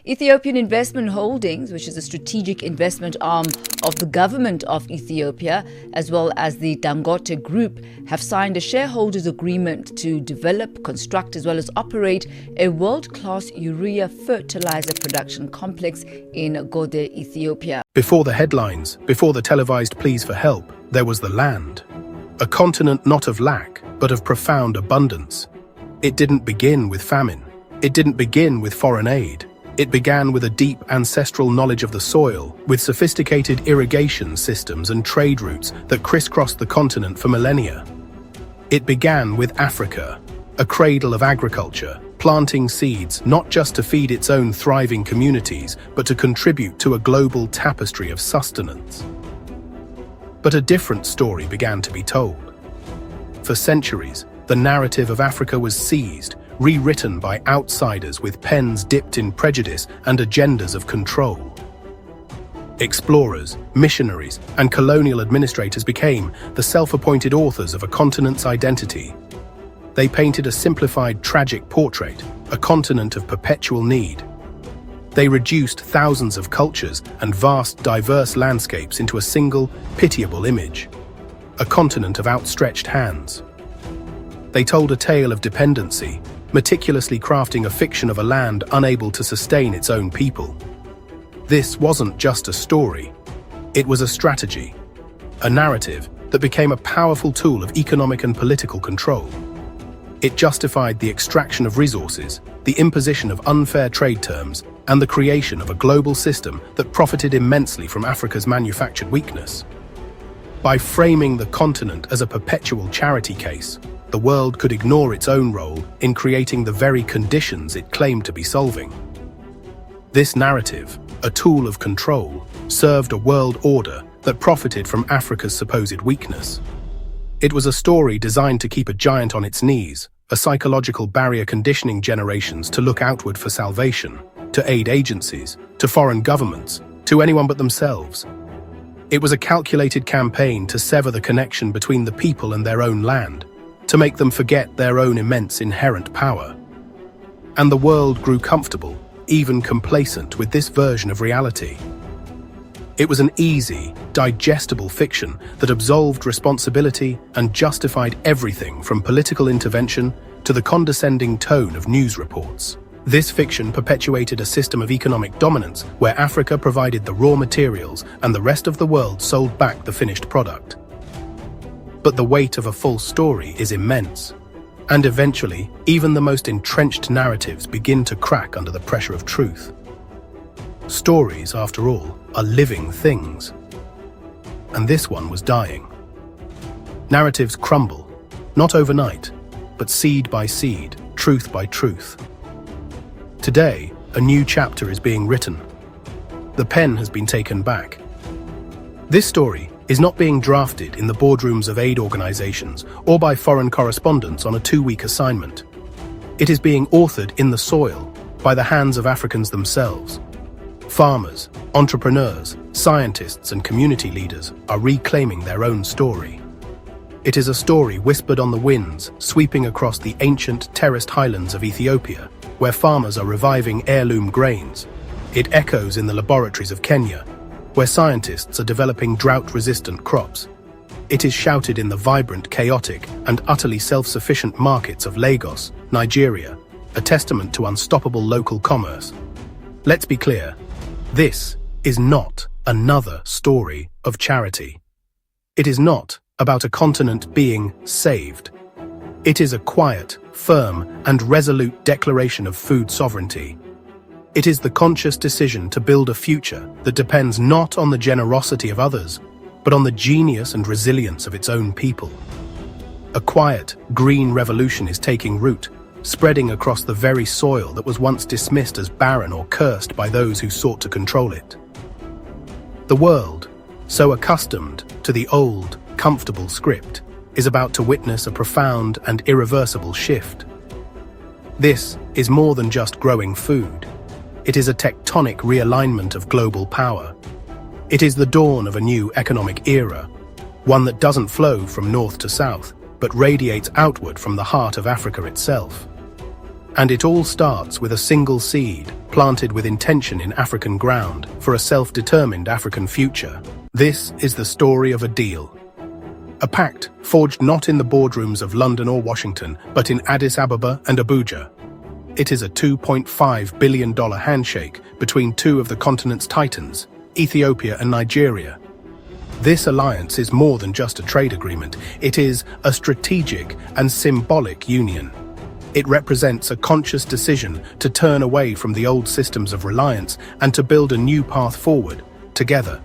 Ethiopian Investment Holdings, which is a strategic investment arm of the government of Ethiopia, as well as the Dangote Group, have signed a shareholders agreement to develop, construct, as well as operate a world-class urea fertilizer production complex in Gode, Ethiopia. Before the headlines, before the televised pleas for help, there was the land. A continent not of lack, but of profound abundance. It didn't begin with famine. It didn't begin with foreign aid. It began with a deep ancestral knowledge of the soil, with sophisticated irrigation systems and trade routes that crisscrossed the continent for millennia. It began with Africa, a cradle of agriculture, planting seeds not just to feed its own thriving communities, but to contribute to a global tapestry of sustenance. But a different story began to be told. For centuries, the narrative of Africa was seized, rewritten by outsiders with pens dipped in prejudice and agendas of control. Explorers, missionaries, and colonial administrators became the self-appointed authors of a continent's identity. They painted a simplified, tragic portrait, a continent of perpetual need. They reduced thousands of cultures and vast, diverse landscapes into a single, pitiable image, a continent of outstretched hands. They told a tale of dependency, meticulously crafting a fiction of a land unable to sustain its own people. This wasn't just a story, it was a strategy, a narrative that became a powerful tool of economic and political control. It justified the extraction of resources, the imposition of unfair trade terms, and the creation of a global system that profited immensely from Africa's manufactured weakness. By framing the continent as a perpetual charity case, the world could ignore its own role in creating the very conditions it claimed to be solving. This narrative, a tool of control, served a world order that profited from Africa's supposed weakness. It was a story designed to keep a giant on its knees, a psychological barrier conditioning generations to look outward for salvation, to aid agencies, to foreign governments, to anyone but themselves. It was a calculated campaign to sever the connection between the people and their own land, to make them forget their own immense inherent power. And the world grew comfortable, even complacent, with this version of reality. It was an easy, digestible fiction that absolved responsibility and justified everything from political intervention to the condescending tone of news reports. This fiction perpetuated a system of economic dominance where Africa provided the raw materials and the rest of the world sold back the finished product. But the weight of a full story is immense, and eventually, even the most entrenched narratives begin to crack under the pressure of truth. Stories, after all, are living things. And this one was dying. Narratives crumble, not overnight, but seed by seed, truth by truth. Today, a new chapter is being written. The pen has been taken back. This story is not being drafted in the boardrooms of aid organizations or by foreign correspondents on a 2-week assignment. It is being authored in the soil by the hands of Africans themselves. Farmers, entrepreneurs, scientists, and community leaders are reclaiming their own story. It is a story whispered on the winds, sweeping across the ancient terraced highlands of Ethiopia, where farmers are reviving heirloom grains. It echoes in the laboratories of Kenya, where scientists are developing drought-resistant crops. It is shouted in the vibrant, chaotic, and utterly self-sufficient markets of Lagos, Nigeria, a testament to unstoppable local commerce. Let's be clear, this is not another story of charity. It is not about a continent being saved. It is a quiet, firm, and resolute declaration of food sovereignty. It is the conscious decision to build a future that depends not on the generosity of others, but on the genius and resilience of its own people. A quiet, green revolution is taking root, spreading across the very soil that was once dismissed as barren or cursed by those who sought to control it. The world, so accustomed to the old, comfortable script, is about to witness a profound and irreversible shift. This is more than just growing food. It is a tectonic realignment of global power. It is the dawn of a new economic era, one that doesn't flow from north to south, but radiates outward from the heart of Africa itself. And it all starts with a single seed, planted with intention in African ground for a self-determined African future. This is the story of a deal. A pact forged not in the boardrooms of London or Washington, but in Addis Ababa and Abuja. It is a $2.5 billion handshake between two of the continent's titans, Ethiopia and Nigeria. This alliance is more than just a trade agreement. It is a strategic and symbolic union. It represents a conscious decision to turn away from the old systems of reliance and to build a new path forward, together.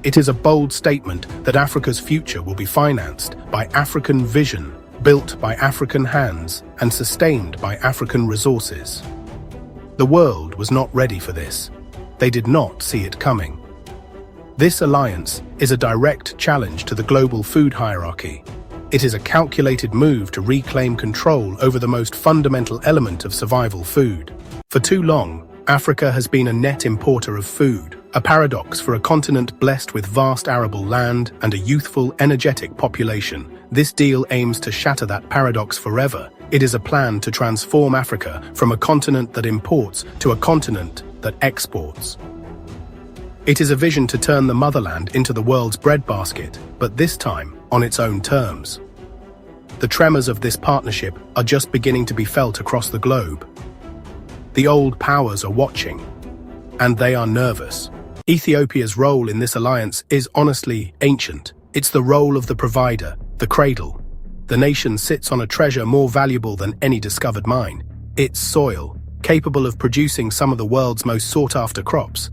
It is a bold statement that Africa's future will be financed by African vision, built by African hands, and sustained by African resources. The world was not ready for this. They did not see it coming. This alliance is a direct challenge to the global food hierarchy. It is a calculated move to reclaim control over the most fundamental element of survival: food. For too long, Africa has been a net importer of food, a paradox for a continent blessed with vast arable land and a youthful, energetic population. This deal aims to shatter that paradox forever. It is a plan to transform Africa from a continent that imports to a continent that exports. It is a vision to turn the motherland into the world's breadbasket, but this time on its own terms. The tremors of this partnership are just beginning to be felt across the globe. The old powers are watching, and they are nervous. Ethiopia's role in this alliance is honestly ancient. It's the role of the provider, the cradle. The nation sits on a treasure more valuable than any discovered mine: its soil, capable of producing some of the world's most sought-after crops.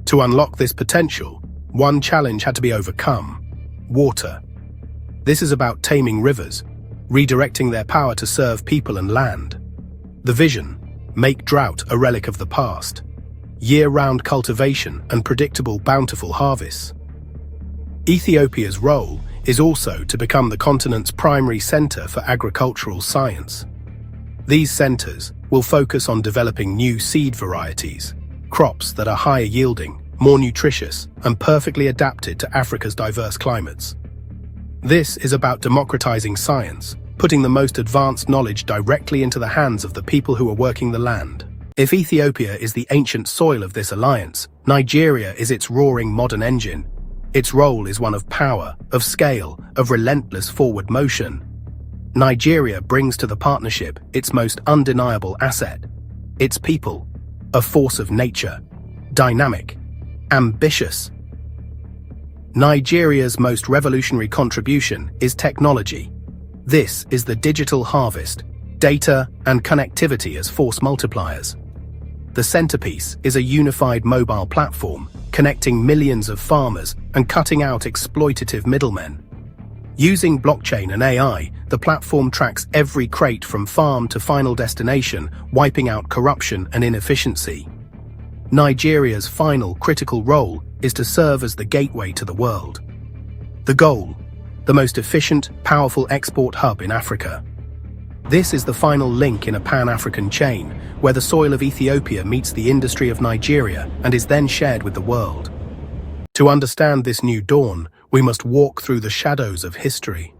To unlock this potential, one challenge had to be overcome: water. This is about taming rivers, redirecting their power to serve people and land. The vision: make drought a relic of the past. Year-round cultivation and predictable, bountiful harvests. Ethiopia's role is also to become the continent's primary center for agricultural science. These centers will focus on developing new seed varieties, crops that are higher yielding, more nutritious, and perfectly adapted to Africa's diverse climates. This is about democratizing science, putting the most advanced knowledge directly into the hands of the people who are working the land. If Ethiopia is the ancient soil of this alliance, Nigeria is its roaring modern engine. Its role is one of power, of scale, of relentless forward motion. Nigeria brings to the partnership its most undeniable asset: its people, a force of nature, dynamic, ambitious. Nigeria's most revolutionary contribution is technology. This is the digital harvest, data and connectivity as force multipliers. The centerpiece is a unified mobile platform, connecting millions of farmers and cutting out exploitative middlemen. Using blockchain and AI, the platform tracks every crate from farm to final destination, wiping out corruption and inefficiency. Nigeria's final critical role is to serve as the gateway to the world. The goal: the most efficient, powerful export hub in Africa. This is the final link in a Pan-African chain, where the soil of Ethiopia meets the industry of Nigeria and is then shared with the world. To understand this new dawn, we must walk through the shadows of history.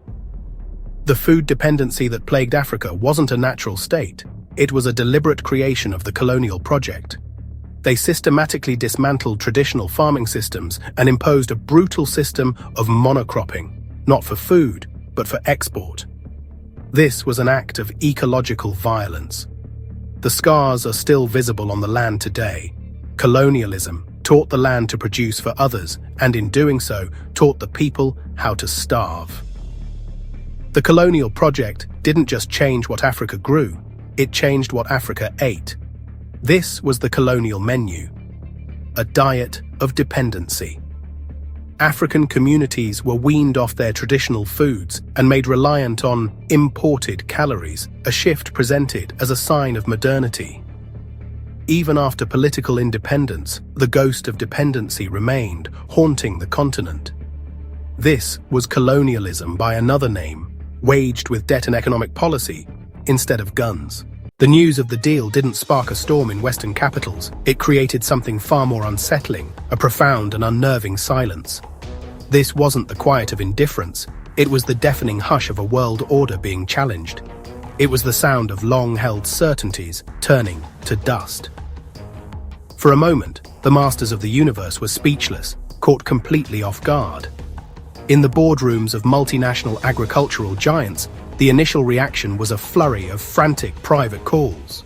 The food dependency that plagued Africa wasn't a natural state. It was a deliberate creation of the colonial project. They systematically dismantled traditional farming systems and imposed a brutal system of monocropping, not for food, but for export. This was an act of ecological violence. The scars are still visible on the land today. Colonialism taught the land to produce for others, and in doing so, taught the people how to starve. The colonial project didn't just change what Africa grew, it changed what Africa ate. This was the colonial menu: a diet of dependency. African communities were weaned off their traditional foods and made reliant on imported calories, a shift presented as a sign of modernity. Even after political independence, the ghost of dependency remained, haunting the continent. This was colonialism by another name, waged with debt and economic policy instead of guns. The news of the deal didn't spark a storm in Western capitals. It created something far more unsettling, a profound and unnerving silence. This wasn't the quiet of indifference, it was the deafening hush of a world order being challenged. It was the sound of long-held certainties turning to dust. For a moment, the masters of the universe were speechless, caught completely off guard. In the boardrooms of multinational agricultural giants, the initial reaction was a flurry of frantic private calls.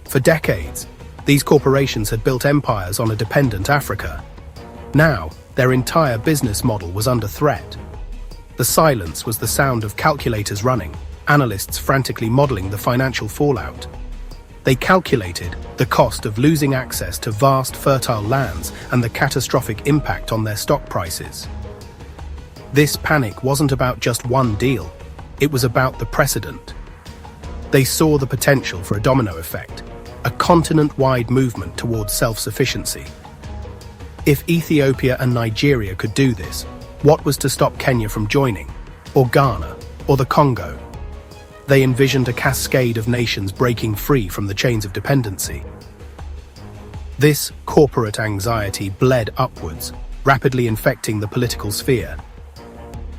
For decades, these corporations had built empires on a dependent Africa. Now, their entire business model was under threat. The silence was the sound of calculators running, analysts frantically modeling the financial fallout. They calculated the cost of losing access to vast fertile lands and the catastrophic impact on their stock prices. This panic wasn't about just one deal, it was about the precedent. They saw the potential for a domino effect, a continent-wide movement towards self-sufficiency. If Ethiopia and Nigeria could do this, what was to stop Kenya from joining, or Ghana, or the Congo? They envisioned a cascade of nations breaking free from the chains of dependency. This corporate anxiety bled upwards, rapidly infecting the political sphere.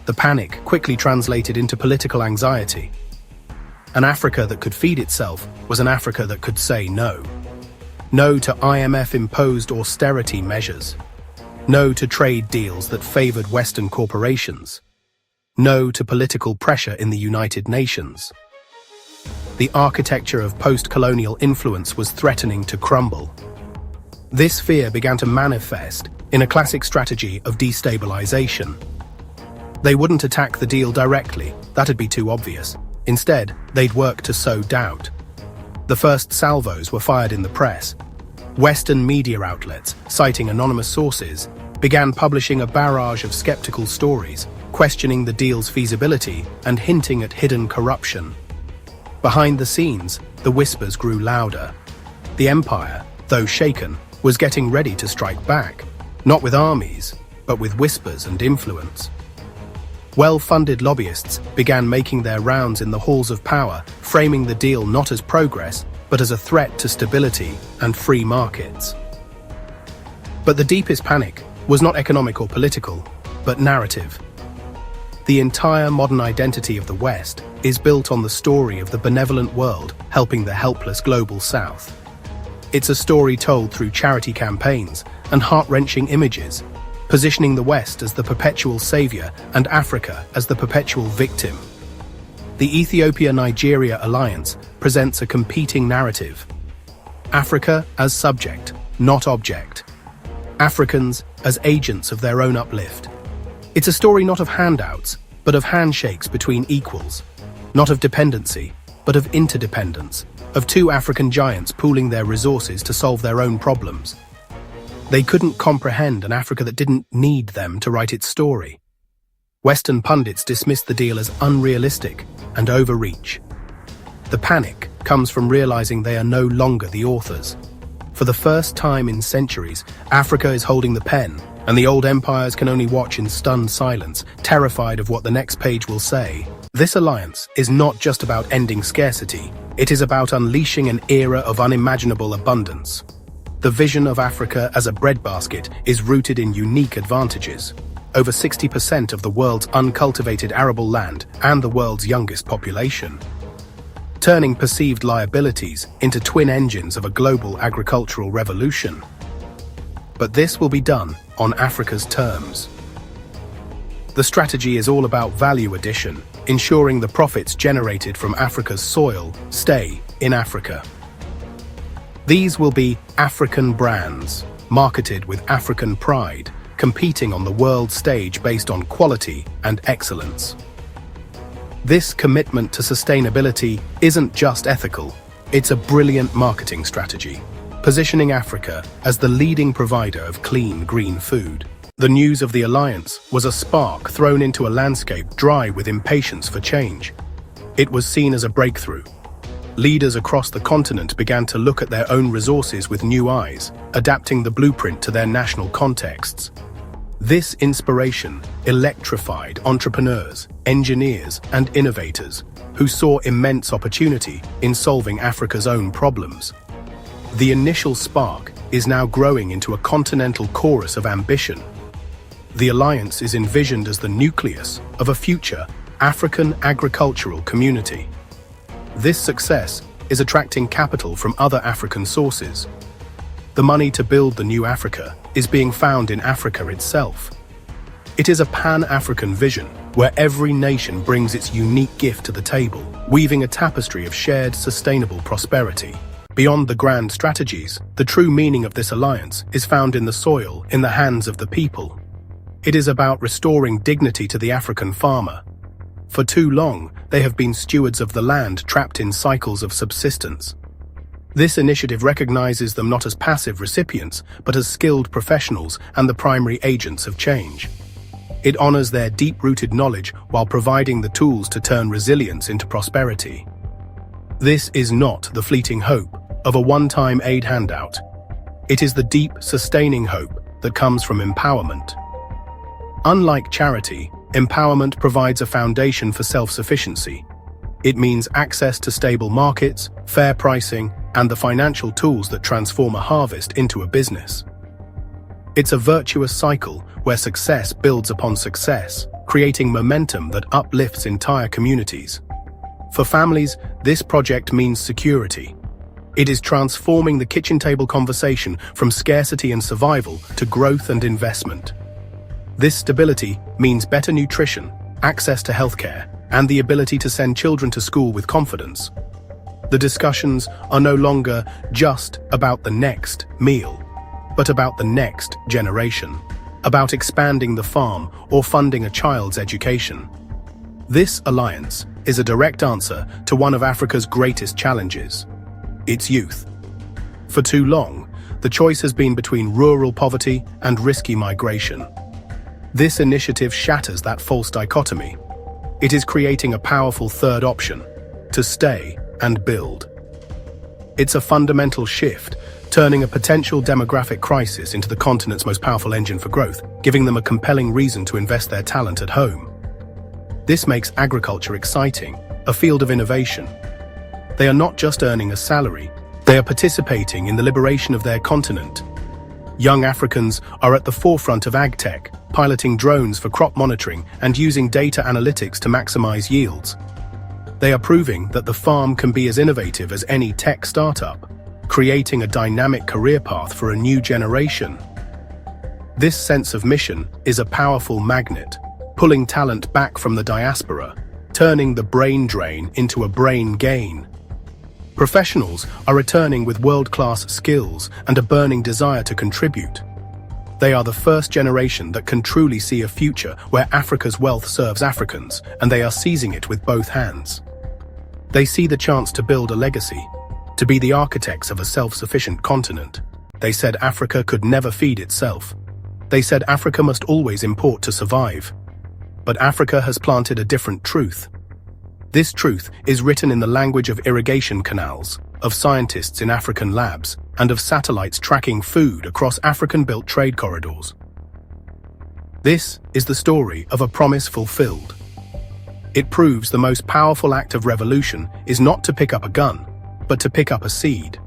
The panic quickly translated into political anxiety. An Africa that could feed itself was an Africa that could say no. No to IMF-imposed austerity measures. No to trade deals that favored Western corporations. No to political pressure in the United Nations. The architecture of post-colonial influence was threatening to crumble. This fear began to manifest in a classic strategy of destabilization. They wouldn't attack the deal directly, that'd be too obvious. Instead, they'd work to sow doubt. The first salvos were fired in the press. Western media outlets, citing anonymous sources, began publishing a barrage of skeptical stories, questioning the deal's feasibility and hinting at hidden corruption. Behind the scenes, the whispers grew louder. The empire, though shaken, was getting ready to strike back, not with armies, but with whispers and influence. Well-funded lobbyists began making their rounds in the halls of power, framing the deal not as progress, but as a threat to stability and free markets. But the deepest panic was not economic or political, but narrative. The entire modern identity of the West is built on the story of the benevolent world helping the helpless global South. It's a story told through charity campaigns and heart-wrenching images, positioning the West as the perpetual savior and Africa as the perpetual victim. The Ethiopia-Nigeria alliance presents a competing narrative. Africa as subject, not object. Africans as agents of their own uplift. It's a story not of handouts, but of handshakes between equals. Not of dependency, but of interdependence, of two African giants pooling their resources to solve their own problems. They couldn't comprehend an Africa that didn't need them to write its story. Western pundits dismissed the deal as unrealistic and overreach. The panic comes from realizing they are no longer the authors. For the first time in centuries, Africa is holding the pen, and the old empires can only watch in stunned silence, terrified of what the next page will say. This alliance is not just about ending scarcity, it is about unleashing an era of unimaginable abundance. The vision of Africa as a breadbasket is rooted in unique advantages. Over 60% of the world's uncultivated arable land and the world's youngest population. Turning perceived liabilities into twin engines of a global agricultural revolution. But this will be done on Africa's terms. The strategy is all about value addition, ensuring the profits generated from Africa's soil stay in Africa. These will be African brands, marketed with African pride, competing on the world stage based on quality and excellence. This commitment to sustainability isn't just ethical, it's a brilliant marketing strategy, positioning Africa as the leading provider of clean, green food. The news of the alliance was a spark thrown into a landscape dry with impatience for change. It was seen as a breakthrough. Leaders across the continent began to look at their own resources with new eyes, adapting the blueprint to their national contexts. This inspiration electrified entrepreneurs, engineers, and innovators who saw immense opportunity in solving Africa's own problems. The initial spark is now growing into a continental chorus of ambition. The alliance is envisioned as the nucleus of a future African agricultural community. This success is attracting capital from other African sources. The money to build the new Africa is being found in Africa itself. It is a pan-African vision where every nation brings its unique gift to the table, weaving a tapestry of shared, sustainable prosperity. Beyond the grand strategies, the true meaning of this alliance is found in the soil, in the hands of the people. It is about restoring dignity to the African farmer. For too long, they have been stewards of the land trapped in cycles of subsistence. This initiative recognizes them not as passive recipients, but as skilled professionals and the primary agents of change. It honors their deep-rooted knowledge while providing the tools to turn resilience into prosperity. This is not the fleeting hope of a one-time aid handout. It is the deep, sustaining hope that comes from empowerment. Unlike charity, empowerment provides a foundation for self-sufficiency. It means access to stable markets, fair pricing, and the financial tools that transform a harvest into a business. It's a virtuous cycle where success builds upon success, creating momentum that uplifts entire communities. For families, this project means security. It is transforming the kitchen table conversation from scarcity and survival to growth and investment. This stability means better nutrition, access to healthcare, and the ability to send children to school with confidence. The discussions are no longer just about the next meal, but about the next generation, about expanding the farm or funding a child's education. This alliance is a direct answer to one of Africa's greatest challenges: its youth. For too long, the choice has been between rural poverty and risky migration. This initiative shatters that false dichotomy. It is creating a powerful third option: to stay and build. It's a fundamental shift, turning a potential demographic crisis into the continent's most powerful engine for growth, giving them a compelling reason to invest their talent at home. This makes agriculture exciting, a field of innovation. They are not just earning a salary, they are participating in the liberation of their continent. Young Africans are at the forefront of agtech, piloting drones for crop monitoring and using data analytics to maximize yields. They are proving that the farm can be as innovative as any tech startup, creating a dynamic career path for a new generation. This sense of mission is a powerful magnet, pulling talent back from the diaspora, turning the brain drain into a brain gain. Professionals are returning with world-class skills and a burning desire to contribute. They are the first generation that can truly see a future where Africa's wealth serves Africans, and they are seizing it with both hands. They see the chance to build a legacy, to be the architects of a self-sufficient continent. They said Africa could never feed itself. They said Africa must always import to survive. But Africa has planted a different truth. This truth is written in the language of irrigation canals, of scientists in African labs, and of satellites tracking food across African-built trade corridors. This is the story of a promise fulfilled. It proves the most powerful act of revolution is not to pick up a gun, but to pick up a seed.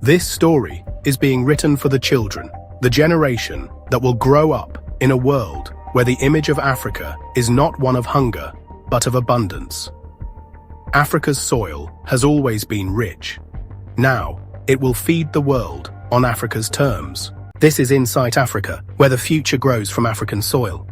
This story is being written for the children, the generation that will grow up in a world where the image of Africa is not one of hunger, but of abundance. Africa's soil has always been rich. Now, it will feed the world on Africa's terms. This is Insight Africa, where the future grows from African soil.